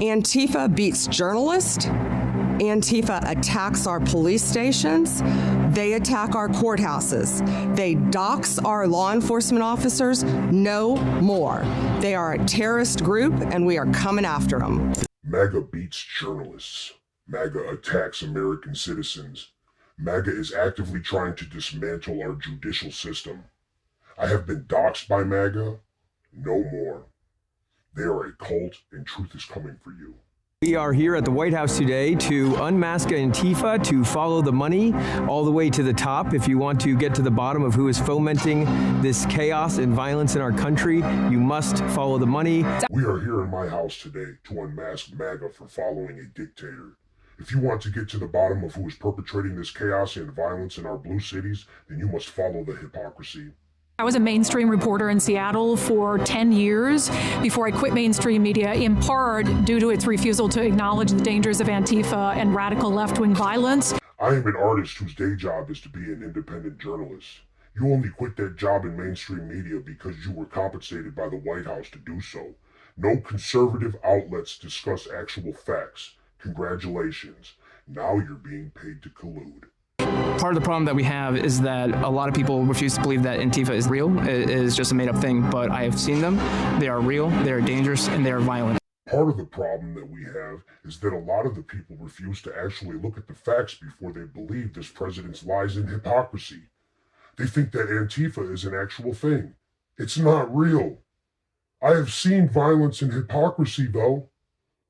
Antifa beats journalists. Antifa attacks our police stations. They attack our courthouses. They dox our law enforcement officers. No more. They are a terrorist group, and we are coming after them. MAGA beats journalists. MAGA attacks American citizens. MAGA is actively trying to dismantle our judicial system. I have been doxxed by MAGA. No more. They are a cult, and truth is coming for you. We are here at the White House today to unmask Antifa, to follow the money all the way to the top. If you want to get to the bottom of who is fomenting this chaos and violence in our country, you must follow the money. We are here in my house today to unmask MAGA for following a dictator. If you want to get to the bottom of who is perpetrating this chaos and violence in our blue cities, then you must follow the hypocrisy. I was a mainstream reporter in Seattle for 10 years before I quit mainstream media, in part due to its refusal to acknowledge the dangers of Antifa and radical left-wing violence. I am an artist whose day job is to be an independent journalist. You only quit that job in mainstream media because you were compensated by the White House to do so. No conservative outlets discuss actual facts. Congratulations. Now you're being paid to collude. Part of the problem that we have is that a lot of people refuse to believe that Antifa is real. It is just a made-up thing, but I have seen them. They are real, they are dangerous, and they are violent. Part of the problem that we have is that a lot of the people refuse to actually look at the facts before they believe this president's lies and hypocrisy. They think that Antifa is an actual thing. It's not real. I have seen violence and hypocrisy, though,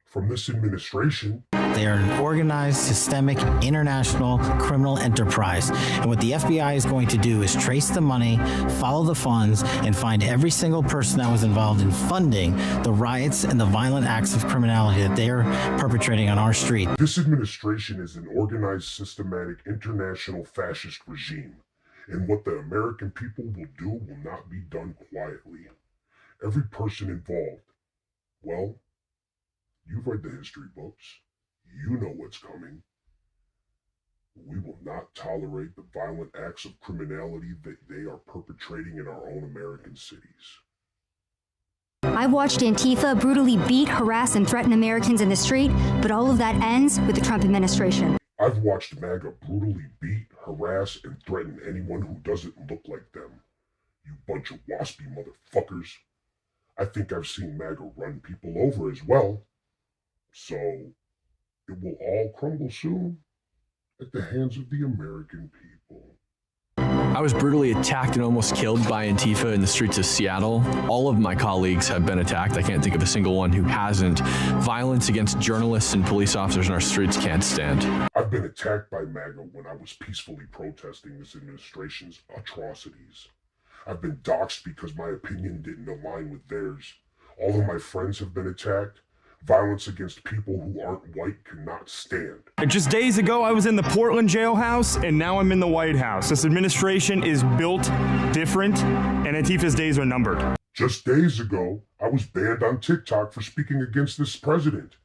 from this administration. They are an organized, systemic, international criminal enterprise. And what the FBI is going to do is trace the money, follow the funds, and find every single person that was involved in funding the riots and the violent acts of criminality that they are perpetrating on our street. This administration is an organized, systematic, international fascist regime. And what the American people will do will not be done quietly. Every person involved, well, you've read the history books. You know what's coming. We will not tolerate the violent acts of criminality that they are perpetrating in our own American cities. I've watched Antifa brutally beat, harass, and threaten Americans in the street, but all of that ends with the Trump administration. I've watched MAGA brutally beat, harass, and threaten anyone who doesn't look like them. You bunch of waspy motherfuckers. I think I've seen MAGA run people over as well. So it will all crumble soon at the hands of the American people. I was brutally attacked and almost killed by Antifa in the streets of Seattle. All of my colleagues have been attacked. I can't think of a single one who hasn't. Violence against journalists and police officers in our streets can't stand. I've been attacked by MAGA when I was peacefully protesting this administration's atrocities. I've been doxxed because my opinion didn't align with theirs. All of my friends have been attacked. Violence against people who aren't white cannot stand. Just days ago, I was in the Portland jailhouse, and now I'm in the White House. This administration is built different, and Antifa's days are numbered. Just days ago, I was banned on TikTok for speaking against this president.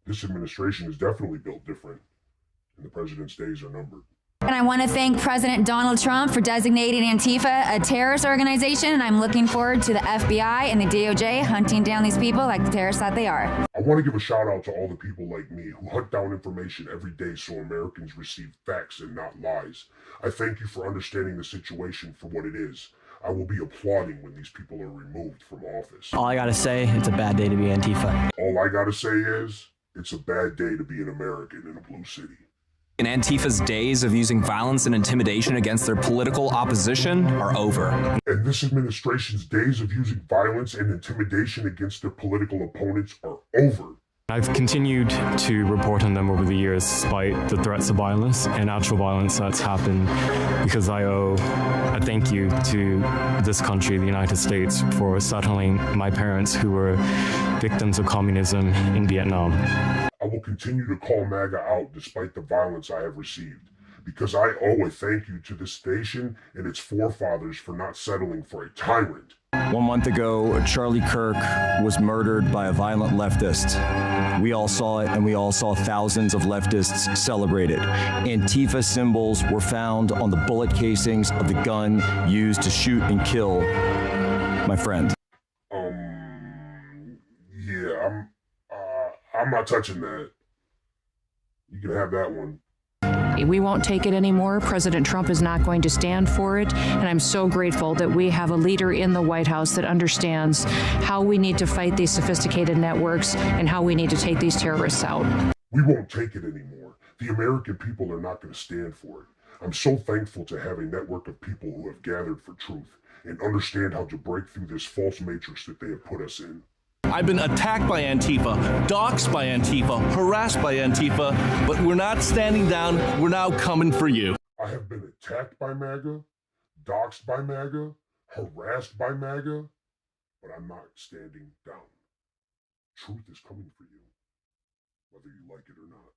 This administration is definitely built different, and the president's days are numbered. And I want to thank President Donald Trump for designating Antifa a terrorist organization, and I'm looking forward to the FBI and the DOJ hunting down these people like the terrorists that they are. I want to give a shout out to all the people like me who hunt down information every day so Americans receive facts and not lies. I thank you for understanding the situation for what it is. I will be applauding when these people are removed from office. All I gotta say, it's a bad day to be Antifa. All I gotta say is, it's a bad day to be an American in a blue city. And Antifa's days of using violence and intimidation against their political opposition are over. And this administration's days of using violence and intimidation against their political opponents are over. I've continued to report on them over the years despite the threats of violence and actual violence that's happened, because I owe a thank you to this country, the United States, for settling my parents who were victims of communism in Vietnam. I will continue to call MAGA out despite the violence I have received, because I owe a thank you to this station and its forefathers for not settling for a tyrant. 1 month ago, Charlie Kirk was murdered by a violent leftist. We all saw it, and we all saw thousands of leftists celebrate it. Antifa symbols were found on the bullet casings of the gun used to shoot and kill my friend. I'm not touching that. You can have that one. We won't take it anymore. President Trump is not going to stand for it. And I'm so grateful that we have a leader in the White House that understands how we need to fight these sophisticated networks and how we need to take these terrorists out. We won't take it anymore. The American people are not going to stand for it. I'm so thankful to have a network of people who have gathered for truth and understand how to break through this false matrix that they have put us in. I've been attacked by Antifa, doxxed by Antifa, harassed by Antifa, but we're not standing down. We're now coming for you. I have been attacked by MAGA, doxxed by MAGA, harassed by MAGA, but I'm not standing down. Truth is coming for you, whether you like it or not.